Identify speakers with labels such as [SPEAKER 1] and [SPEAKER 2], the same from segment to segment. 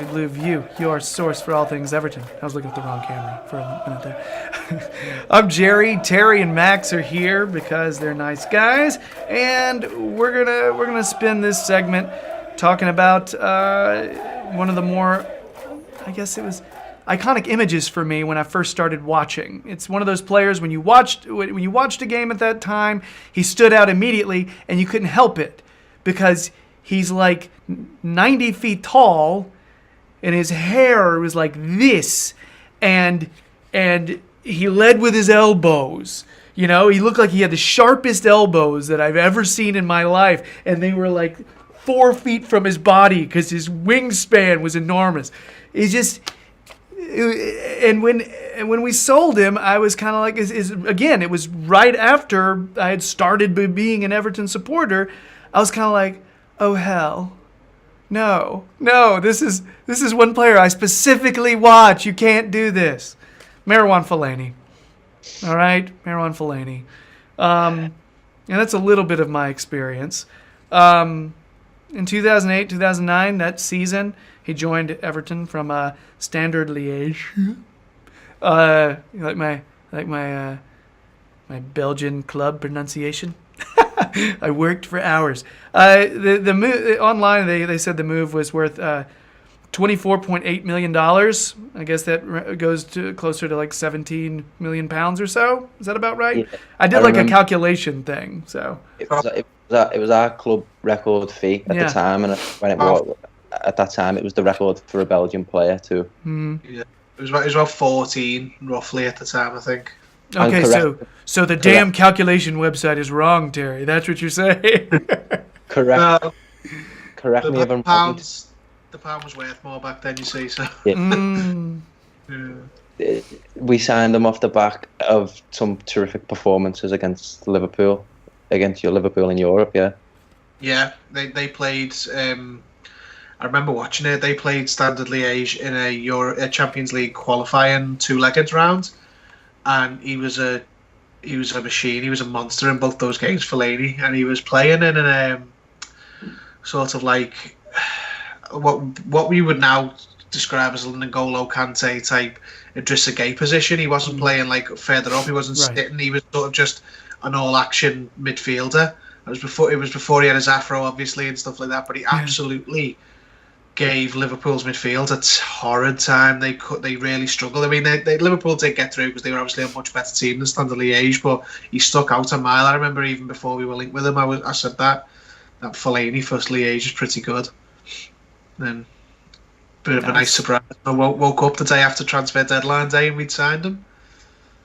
[SPEAKER 1] Blue View, your source for all things Everton. I was looking at the wrong camera for a minute there. I'm Gerry. Terry and Max are here because they're nice guys, and we're gonna spend this segment talking about one of the more, I guess it was, iconic images for me when I first started watching. It's one of those players when you watched a game at that time, he stood out immediately, and you couldn't help it because he's like 90 feet tall, and his hair was like this, and he led with his elbows. You know, he looked like he had the sharpest elbows that I've ever seen in my life, and they were like 4 feet from his body because his wingspan was enormous. It's just, and when we sold him, I was kind of like, again, it was right after I had started being an Everton supporter. I was kind of like, oh hell, no, this is one player I specifically watch. You can't do this. Marouane Fellaini. All right, Marouane Fellaini. And that's a little bit of my experience. In 2008, 2009, that season, he joined Everton from Standard Liège. My Belgian club pronunciation. I worked for hours. The move, online they said the move was worth $24.8 million. I guess that goes to closer to like 17 million pounds or so. Is that about right?
[SPEAKER 2] Yeah,
[SPEAKER 1] I did a calculation thing. So
[SPEAKER 2] it was our club record fee at the time, and at that time it was the record for a Belgian player too.
[SPEAKER 3] Yeah, it was about 14 roughly at the time, I think.
[SPEAKER 1] Okay, so the damn calculation website is wrong, Terry. That's what you're saying.
[SPEAKER 2] Correct. Correct me if I'm wrong.
[SPEAKER 3] The pound was worth more back then, you see. So
[SPEAKER 2] we signed him off the back of some terrific performances against Liverpool in Europe.
[SPEAKER 3] Yeah, they played. I remember watching it. They played Standard Liège in a Champions League qualifying two-legged round, and he was a machine. He was a monster in both those games, Fellaini, and he was playing in an sort of like what we would now describe as an N'Golo Kante type Idrissa Gueye position. He wasn't playing like further up. He wasn't sitting. He was sort of just an all-action midfielder. It was before he had his afro, obviously, and stuff like that. But he absolutely gave Liverpool's midfield a horrid time. They really struggled. I mean, Liverpool did get through because they were obviously a much better team than Standard Liège, but he stuck out a mile. I remember even before we were linked with him, I said that Fellaini for Liège is pretty good. Then, bit of a nice surprise. I woke up the day after transfer deadline day and we'd signed him.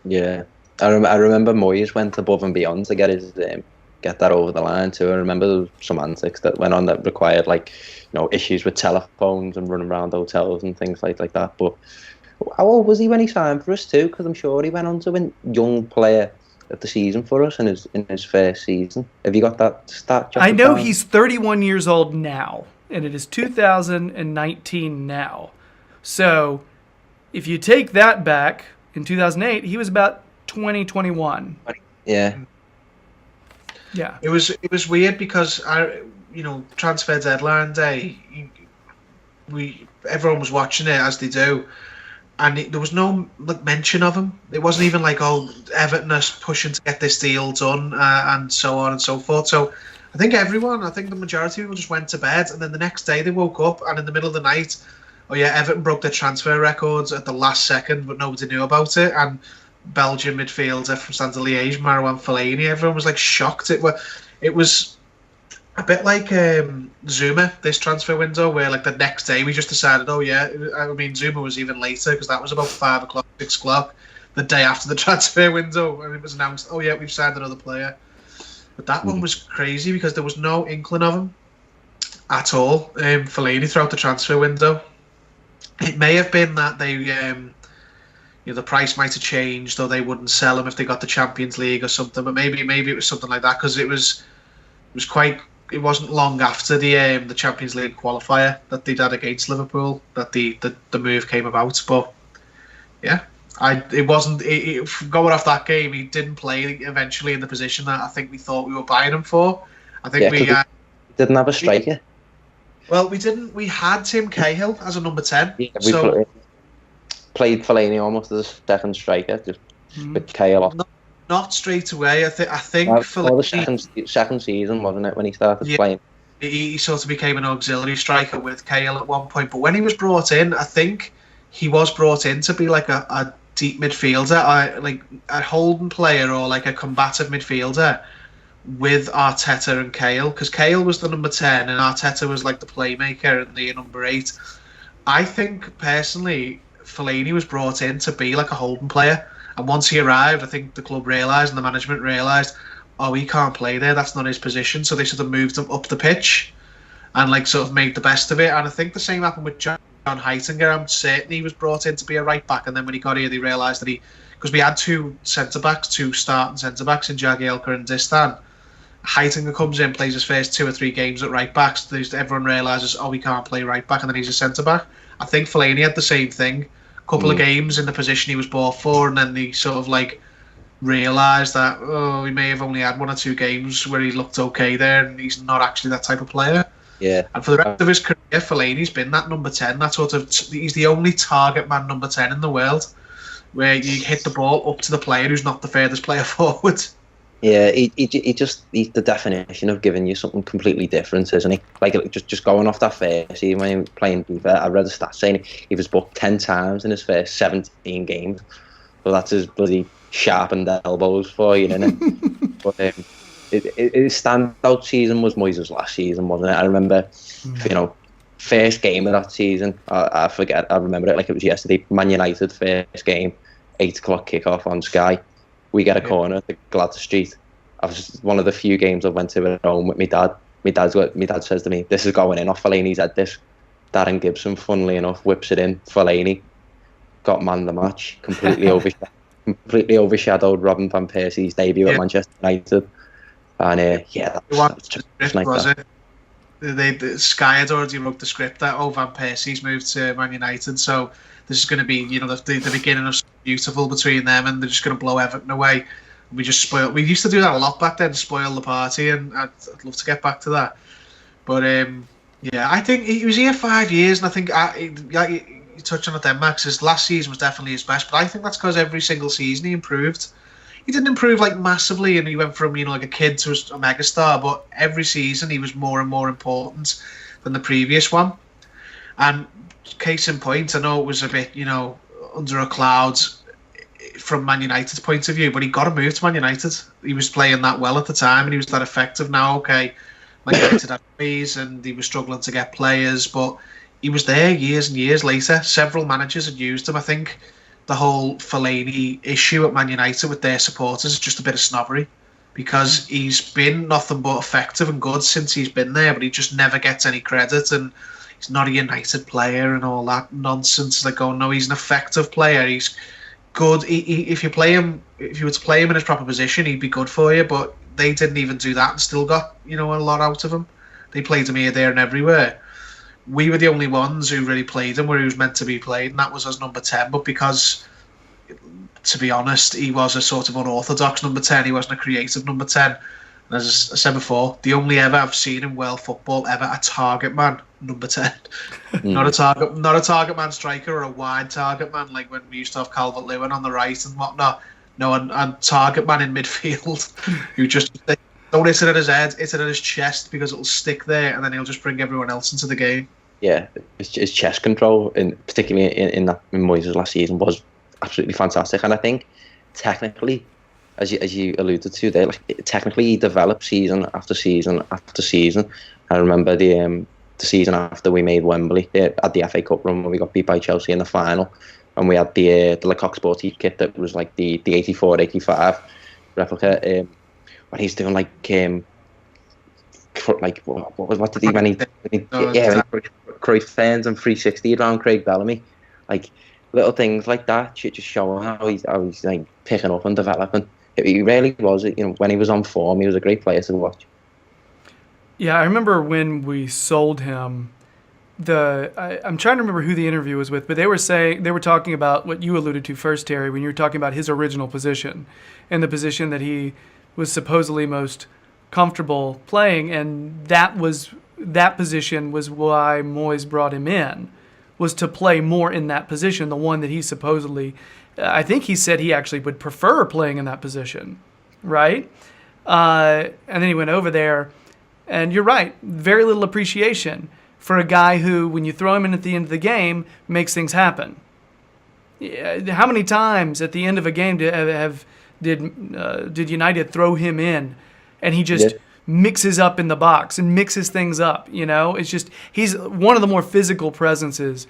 [SPEAKER 2] Yeah, I remember Moyes went above and beyond to get that over the line too. I remember there was some antics that went on that required issues with telephones and running around hotels and things like that. But how old was he when he signed for us too? Because I'm sure he went on to win Young Player of the Season for us in his first season. Have you got that stat?
[SPEAKER 1] I know he's 31 years old now, and it is 2019 now. So if you take that back, in 2008, he was about 2021.
[SPEAKER 2] Yeah.
[SPEAKER 3] Yeah. It was weird because transfer deadline day, everyone was watching it as they do, and there was no mention of him. It wasn't even like, Everton are pushing to get this deal done and so on and so forth. So I think the majority of people just went to bed, and then the next day they woke up, and in the middle of the night, Everton broke their transfer records at the last second, but nobody knew about it. And Belgian midfielder from Standard Liège, Marouane Fellaini, everyone was like shocked. It was a bit like Zuma, this transfer window, where like the next day we just decided, Zuma was even later because that was about 5 o'clock, 6 o'clock, the day after the transfer window, and it was announced, we've signed another player. But that one was crazy because there was no inkling of him at all, Fellaini, throughout the transfer window. It may have been that they, the price might have changed, or they wouldn't sell him if they got the Champions League or something. But maybe it was something like that, because it wasn't long after the Champions League qualifier that they'd had against Liverpool that the move came about. But yeah, going off that game, he didn't play eventually in the position that I think we thought we were buying him for. I think
[SPEAKER 2] we didn't have a striker.
[SPEAKER 3] Well, we didn't. We had Tim Cahill as a number 10.
[SPEAKER 2] Yeah,
[SPEAKER 3] So
[SPEAKER 2] played Fellaini almost as a second striker, just with Cahill off.
[SPEAKER 3] not straight away. I think
[SPEAKER 2] Well, the
[SPEAKER 3] Fellaini,
[SPEAKER 2] second season, wasn't it, when he started
[SPEAKER 3] yeah,
[SPEAKER 2] playing?
[SPEAKER 3] he sort of became an auxiliary striker with Cahill at one point. But when he was brought in, I think he was brought in to be like a deep midfielder, like a holding player or like a combative midfielder with Arteta and Cahill, because Cahill was the number 10 and Arteta was like the playmaker and the number 8. I think personally, Fellaini was brought in to be like a holding player, and once he arrived, I think the club realised and the management realised, oh, he can't play there. That's not his position. So they sort of moved him up the pitch and like sort of made the best of it. And I think the same happened with John Heitinger. I'm certain he was brought in to be a right back, and then when he got here, they realised that because we had two centre backs, two starting centre backs in Jagielka and Distan. Heitinger comes in, plays his first 2 or 3 games at right backs. Everyone realises, oh, he can't play right back, and then he's a centre back. I think Fellaini had the same thing. A couple of games in the position he was bought for, and then he sort of like realised that, oh, he may have only had 1 or 2 games where he looked okay there, and he's not actually that type of player.
[SPEAKER 2] Yeah.
[SPEAKER 3] And for the rest of his career, Fellaini's been that number 10. That sort of, he's the only target man number 10 in the world, where you hit the ball up to the player who's not the furthest player forward.
[SPEAKER 2] Yeah, he's the definition of giving you something completely different, isn't he? Like just going off that first season when he was playing FIFA, I read a stat saying he was booked 10 times in his first 17 games. So that's his bloody sharpened elbows for you, isn't it? But his standout season was Moyes' last season, wasn't it? I remember, first game of that season. I forget. I remember it like it was yesterday. Man United first game, 8 o'clock kickoff on Sky. We get a corner at the Gladys Street. I was one of the few games I went to at home with my dad. My dad says to me, "This is going in off Fellaini's head." This Darren Gibson, funnily enough, whips it in. Fellaini got man the match. Completely overshadowed Robin van Persie's debut at Manchester United. And
[SPEAKER 3] that's just like was that. The Sky had already wrote the script that Van Persie's moved to Man United, so this is going to be the beginning of something beautiful between them, and they're just going to blow Everton away. We used to do that a lot back then, spoil the party, and I'd love to get back to that. But I think he was here 5 years, and I think you touched on it then, Max. His last season was definitely his best, but I think that's because every single season he improved. He didn't improve like massively, and he went from like a kid to a megastar, but every season he was more and more important than the previous one. And case in point, I know it was a bit under a cloud from Man United's point of view, but he got a move to Man United. He was playing that well at the time, and he was that effective. Now, okay, Man United had fees, and he was struggling to get players, but he was there years and years later. Several managers had used him. I think the whole Fellaini issue at Man United with their supporters is just a bit of snobbery, because he's been nothing but effective and good since he's been there, but he just never gets any credit, and he's not a United player and all that nonsense. Like, oh no, he's an effective player. He's good. If you were to play him in his proper position, he'd be good for you. But they didn't even do that and still got a lot out of him. They played him here, there, and everywhere. We were the only ones who really played him where he was meant to be played, and that was as number 10. But because, to be honest, he was a sort of unorthodox number 10. He wasn't a creative number 10. And as I said before, the only ever I've seen in world football ever a target man number 10. Not a target man striker or a wide target man like when we used to have Calvert-Lewin on the right and whatnot. No, and target man in midfield who just don't hit it at his head, hit it at his chest, because it'll stick there, and then he'll just bring everyone else into the game. Yeah,
[SPEAKER 2] his chest control, particularly in Moyes' last season, was absolutely fantastic. And I think technically, as you alluded to there, technically he developed season after season after season. I remember the season after we made Wembley at the FA Cup run when we got beat by Chelsea in the final, and we had the Lecoq Sporty kit that was like the 84-85 replica. When he's doing what did he when he Cruyff fans and 360 around Craig Bellamy, like little things like that, just showing how he's like picking up and developing. He really was, when he was on form, he was a great player to watch.
[SPEAKER 1] Yeah, I remember when we sold him. I'm trying to remember who the interview was with, but they were talking about what you alluded to first, Terry, when you were talking about his original position and the position that he was supposedly most comfortable playing, and that was that position was why Moyes brought him in, was to play more in that position, the one that he supposedly, I think he said he actually would prefer playing in that position, right? And then he went over there, and you're right, very little appreciation for a guy who, when you throw him in at the end of the game, makes things happen. How many times at the end of a game did United throw him in, and he just mixes up in the box and mixes things up? It's just he's one of the more physical presences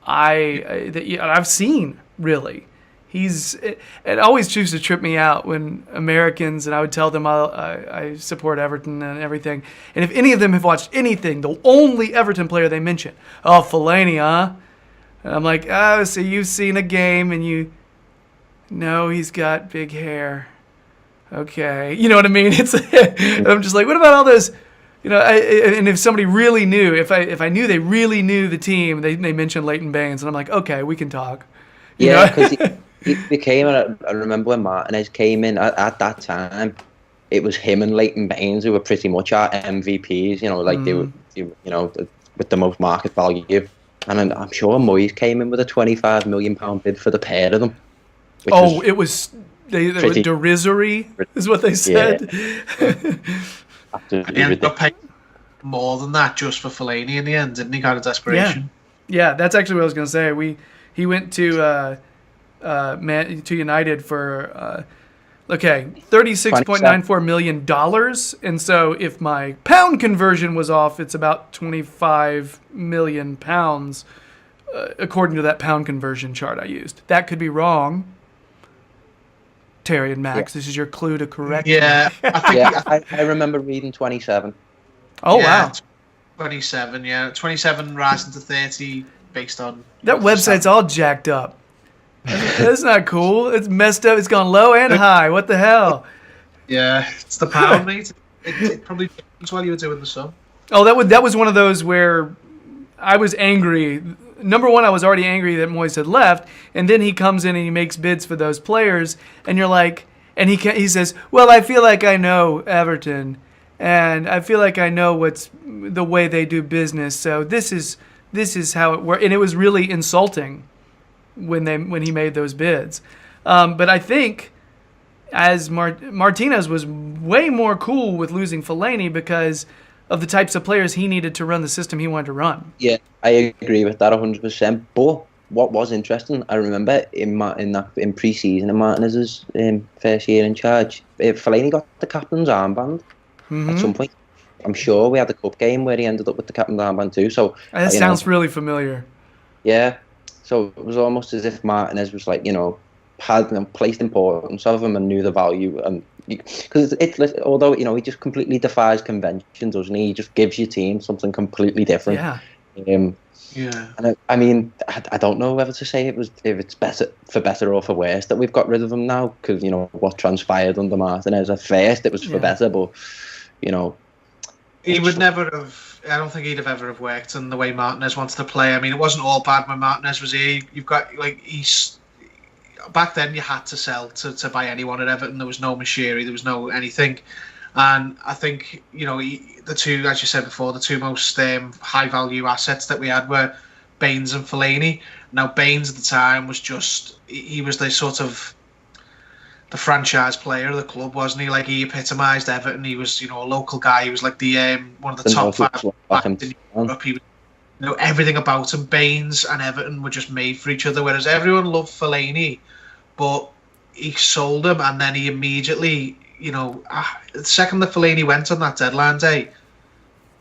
[SPEAKER 1] I've seen. Really, it always used to trip me out when Americans, and I would tell them I support Everton and everything, and if any of them have watched anything, the only Everton player they mention, Fellaini, huh? And I'm like, so you've seen a game and no, he's got big hair. Okay. You know what I mean? I'm just like, what about all those, and if somebody really knew, if I knew they really knew the team, they mentioned Leighton Baines, and I'm like, okay, we can talk.
[SPEAKER 2] Because he came, and I remember when Martinez came in, at that time, it was him and Leighton Baines who were pretty much our MVPs, they were, with the most market value. And I'm sure Moyes came in with a £25 million bid for the pair of them.
[SPEAKER 1] It was they were derisory, is what they said.
[SPEAKER 3] Yeah. He ended up paying more than that just for Fellaini in the end, didn't he? Kind of desperation.
[SPEAKER 1] Yeah, that's actually what I was going to say. He went to United for $36.94 million, and so if my pound conversion was off, it's about 25 million pounds, according to that pound conversion chart I used. That could be wrong. Terry and Max, this is your clue to correct me.
[SPEAKER 3] Yeah,
[SPEAKER 2] I remember reading 27.
[SPEAKER 1] Oh, wow.
[SPEAKER 3] 27, 27 rising to 30 based on...
[SPEAKER 1] That website's all jacked up. That's not cool. It's messed up. It's gone low and high. What the hell?
[SPEAKER 3] Yeah, it's the pound, mate. It probably changed while you were doing the sum.
[SPEAKER 1] Oh, that was one of those where I was angry. Number one, I was already angry that Moyes had left, and then he comes in and he makes bids for those players, and you're like, and he says, well, I feel like I know Everton, and I feel like I know what's the way they do business, so this is how it works, and it was really insulting when he made those bids. But I think as Martinez was way more cool with losing Fellaini because of the types of players he needed to run the system he wanted to run.
[SPEAKER 2] Yeah, I agree with that 100%. But what was interesting, I remember in pre-season in Martinez's first year in charge, Fellaini got the captain's armband at some point. I'm sure we had the cup game where he ended up with the captain's armband too. So
[SPEAKER 1] that sounds really familiar.
[SPEAKER 2] Yeah. So it was almost as if Martinez was like, had placed importance of him and knew the value, and because although he just completely defies convention, doesn't he? He just gives your team something completely different.
[SPEAKER 1] Yeah.
[SPEAKER 2] And I don't know whether to say if it's better or for worse that we've got rid of him now, because what transpired under Martinez. At first it was for better, but
[SPEAKER 3] he would never have. I don't think he'd have ever have worked in the way Martinez wants to play. I mean, it wasn't all bad when Martinez was here. You've got back then you had to sell to buy anyone at Everton. There was no Mashiri, there was no anything, and I think the two, as you said before, the two most high value assets that we had were Baines and Fellaini. Now Baines at the time was he was the sort of the franchise player of the club, wasn't he? Like, he epitomised Everton. He was, a local guy. He was like the one of the top 5 backs in Europe. He was, everything about him. Baines and Everton were just made for each other. Whereas everyone loved Fellaini, but he sold him, and then he immediately, the second that Fellaini went on that deadline day,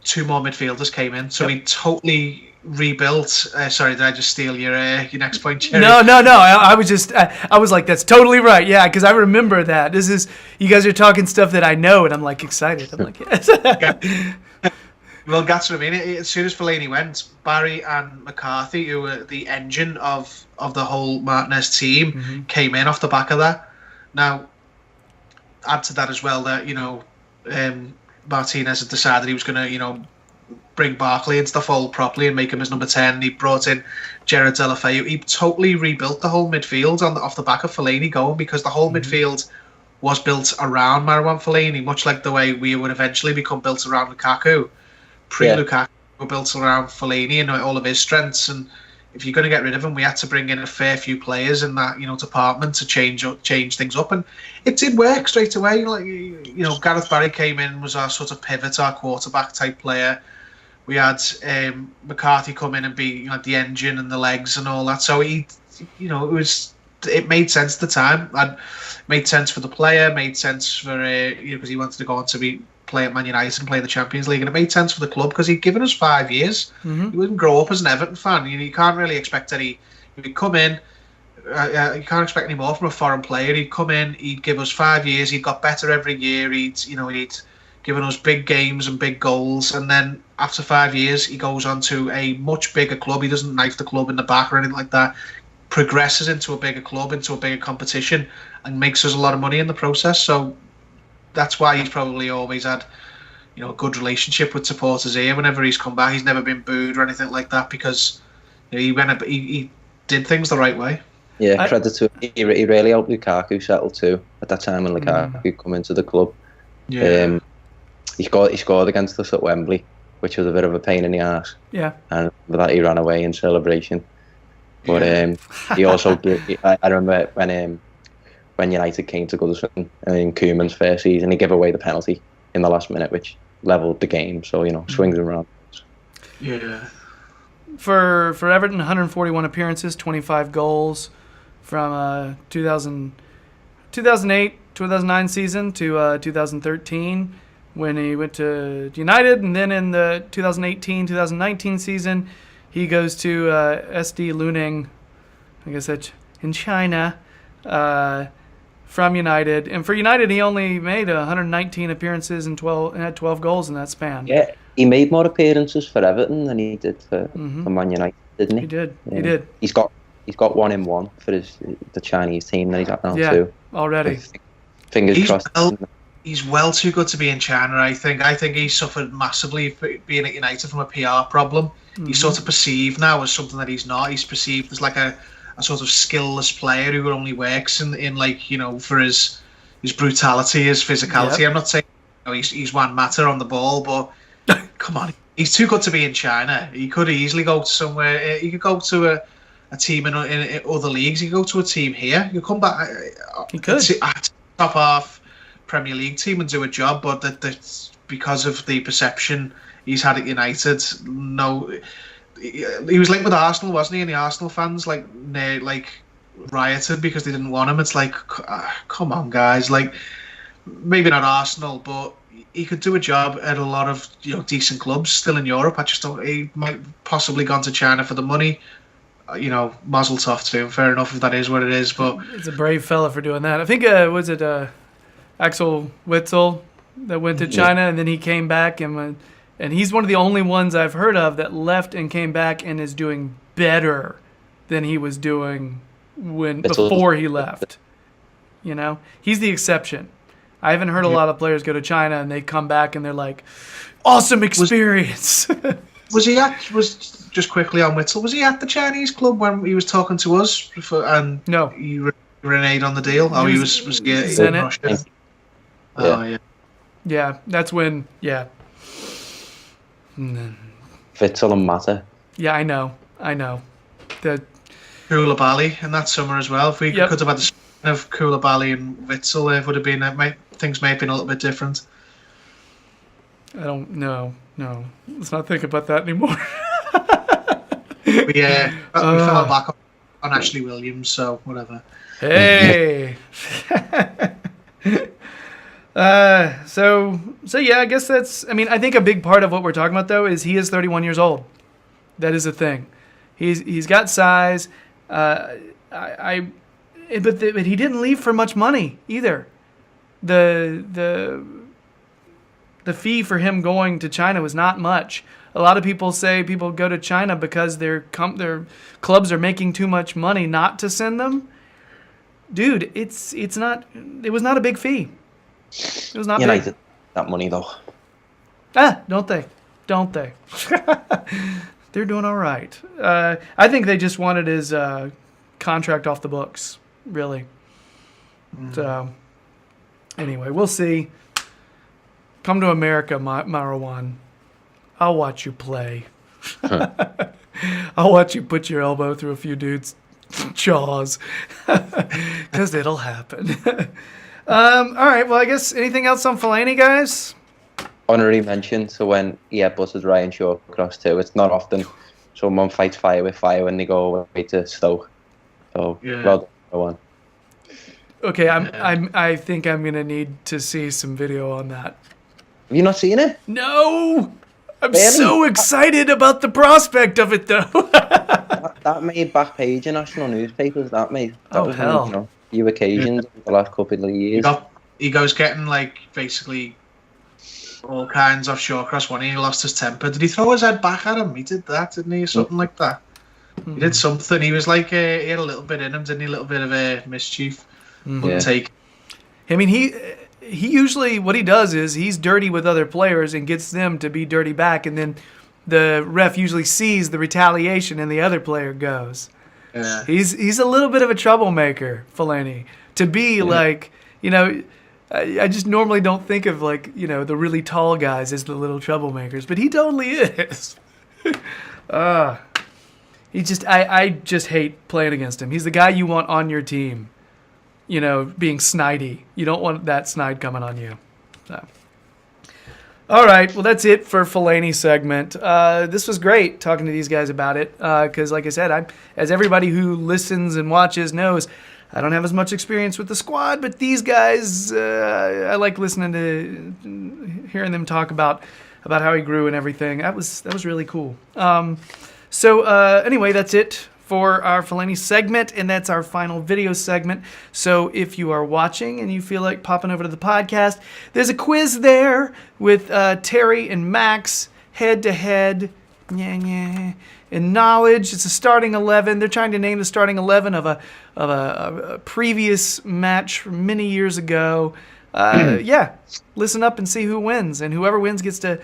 [SPEAKER 3] 2 more midfielders came in. So he totally rebuilt. Sorry, did I just steal your next point, Gerry?
[SPEAKER 1] No. I was just, I was like, that's totally right. Yeah, because I remember that. You guys are talking stuff that I know, and I'm like excited. I'm like, yes.
[SPEAKER 3] Well, that's what I mean. As soon as Fellaini went, Barry and McCarthy, who were the engine of the whole Martinez team, came in off the back of that. Now, add to that as well that, Martinez had decided he was going to, bring Barkley into the fold properly and make him his number 10. He brought in Gerard Delafeu. He totally rebuilt the whole midfield off the back of Fellaini going, because the whole midfield was built around Marouane Fellaini, much like the way we would eventually become built around Lukaku. Pre-Lukaku were built around Fellaini and all of his strengths, and if you're going to get rid of him, we had to bring in a fair few players in that department to change things up, and it did work straight away. Like Gareth Barry came in, was our sort of pivot, our quarterback type player. We had McCarthy come in and be the engine and the legs and all that. So it made sense at the time. It made sense for the player, made sense for because he wanted to go on to play at Man United and play the Champions League, and it made sense for the club because he'd given us 5 years.
[SPEAKER 1] Mm-hmm.
[SPEAKER 3] He wouldn't grow up as an Everton fan. You can't really expect any. He'd come in. You can't expect any more from a foreign player. He'd come in. He'd give us 5 years. He got better every year. He'd given us big games and big goals, and then after 5 years, he goes on to a much bigger club. He doesn't knife the club in the back or anything like that. Progresses into a bigger club, into a bigger competition, and makes us a lot of money in the process. So that's why he's probably always had, a good relationship with supporters here. Whenever he's come back, he's never been booed or anything like that because he did things the right way.
[SPEAKER 2] Yeah, credit to him. He really helped Lukaku settle too at that time when Lukaku come into the club.
[SPEAKER 3] Yeah.
[SPEAKER 2] He scored against us at Wembley, which was a bit of a pain in the arse.
[SPEAKER 1] Yeah.
[SPEAKER 2] And with that, he ran away in celebration. But he also, I remember when United came to Goodison in Koeman's first season, he gave away the penalty in the last minute, which levelled the game. So, swings and roundabouts.
[SPEAKER 3] Yeah.
[SPEAKER 1] For Everton, 141 appearances, 25 goals from 2008, 2009 season to 2013 when he went to United, and then in the 2018-2019 season, he goes to SD Luning, I guess that's in China, from United. And for United, he only made 119 appearances and had 12 goals in that span.
[SPEAKER 2] Yeah, he made more appearances for Everton than he did for Man United, didn't he?
[SPEAKER 1] He did.
[SPEAKER 2] Yeah.
[SPEAKER 1] He did.
[SPEAKER 2] He's got 1-in-1 for the Chinese team that he's at now too.
[SPEAKER 1] Already.
[SPEAKER 2] Fingers crossed.
[SPEAKER 3] He's well too good to be in China, I think. I think he suffered massively for being at United from a PR problem. He's sort of perceived now as something that he's not. He's perceived as like a sort of skillless player who only works in for his brutality, his physicality. Yep. I'm not saying he's one matter on the ball, but come on, he's too good to be in China. He could easily go to somewhere. He could go to a team in other leagues. He could go to a team here. He could come back.
[SPEAKER 1] He could.
[SPEAKER 3] Top half Premier League team and do a job, but that's because of the perception he's had at United. No, he was linked with Arsenal, wasn't he? And the Arsenal fans rioted because they didn't want him. It's like, come on, guys. Like, maybe not Arsenal, but he could do a job at a lot of decent clubs still in Europe. I just don't. He might possibly gone to China for the money. Mazel tov to him. Fair enough if that is what it is, but
[SPEAKER 1] it's a brave fella for doing that. I think was it Axel Witsel that went to China and then he came back and he's one of the only ones I've heard of that left and came back and is doing better than he was doing before he left. He's the exception. I haven't heard a lot of players go to China and they come back and they're like, awesome experience.
[SPEAKER 3] Just quickly on Witzel, was he at the Chinese club when he was talking to us?
[SPEAKER 1] No.
[SPEAKER 3] You reneged on the deal? He was
[SPEAKER 1] in
[SPEAKER 3] Russia?
[SPEAKER 2] Oh, yeah.
[SPEAKER 1] Yeah, that's when,
[SPEAKER 2] Witzel and Mata.
[SPEAKER 1] Yeah, I know.
[SPEAKER 3] Koulibaly in that summer as well. If we could have had the spin of Koulibaly and Witzel, it would have been, things may have been a little bit different.
[SPEAKER 1] I don't know. No. Let's not think about that anymore.
[SPEAKER 3] We fell back on Ashley Williams, so whatever.
[SPEAKER 1] Hey. So yeah, I guess that's. I mean, I think a big part of what we're talking about though is he is 31 years old. That is a thing. He's got size. But he didn't leave for much money either. The fee for him going to China was not much. A lot of people say people go to China because their clubs are making too much money not to send them. Dude, it was not a big fee. It was not
[SPEAKER 2] United
[SPEAKER 1] big.
[SPEAKER 2] That money though.
[SPEAKER 1] Don't they? They're doing all right. I think they just wanted his contract off the books, really. So, anyway, we'll see. Come to America, Marouane. I'll watch you play. I'll watch you put your elbow through a few dudes' jaws, because it'll happen. All right. Well, I guess anything else on Fellaini, guys?
[SPEAKER 2] Honorary mention. So when he headbutted Ryan Shawcross too, it's not often someone fights fire with fire when they go away to Stoke. So well done, everyone.
[SPEAKER 1] Okay, I think I'm gonna need to see some video on that.
[SPEAKER 2] Have you not seen it?
[SPEAKER 1] No, I'm
[SPEAKER 2] Really?
[SPEAKER 1] so excited about the prospect of it, though.
[SPEAKER 2] that made back page in national newspapers. That was
[SPEAKER 1] hell.
[SPEAKER 2] on, a few occasions over the last couple of years.
[SPEAKER 3] He goes getting like basically all kinds of Shawcross when he lost his temper. Did he throw his head back at him? He did that, didn't he? Something like that. He did something. He was like, he had a little bit in him, didn't he? A little bit of a mischief. Take.
[SPEAKER 1] I mean, he usually, what he does is he's dirty with other players and gets them to be dirty back, and then the ref usually sees the retaliation and the other player goes.
[SPEAKER 3] Yeah.
[SPEAKER 1] He's a little bit of a troublemaker, Fellaini. To be like, I just normally don't think of like, the really tall guys as the little troublemakers, but he totally is. I just hate playing against him. He's the guy you want on your team. Being snidey. You don't want that snide coming on you. So. All right, well, that's it for Fellaini segment. This was great talking to these guys about it because, like I said, as everybody who listens and watches knows, I don't have as much experience with the squad, but these guys, I like listening to, hearing them talk about how he grew and everything. That was really cool. So anyway, that's it for our Fellaini segment, and that's our final video segment. So if you are watching and you feel like popping over to the podcast, there's a quiz there with Terry and Max head-to-head in knowledge. It's a starting 11. They're trying to name the starting 11 of a previous match from many years ago. Listen up and see who wins, and whoever wins gets to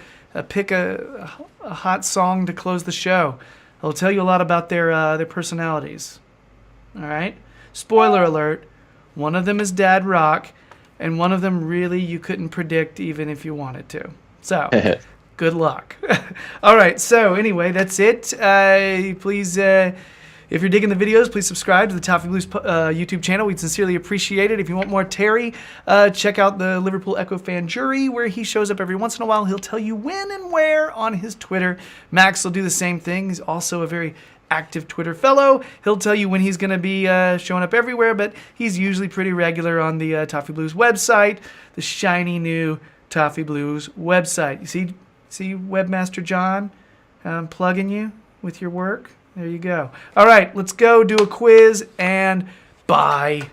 [SPEAKER 1] pick a hot song to close the show. It'll tell you a lot about their personalities. All right? Spoiler alert, one of them is Dad Rock, and one of them really you couldn't predict even if you wanted to. So, good luck. All right, so anyway, that's it. Please, if you're digging the videos, please subscribe to the Toffee Blues YouTube channel. We'd sincerely appreciate it. If you want more Terry, check out the Liverpool Echo fan Gerry, where he shows up every once in a while. He'll tell you when and where on his Twitter. Max will do the same thing. He's also a very active Twitter fellow. He'll tell you when he's going to be showing up everywhere, but he's usually pretty regular on the Toffee Blues website, the shiny new Toffee Blues website. You see Webmaster John plugging you with your work? There you go. All right, let's go do a quiz, and bye.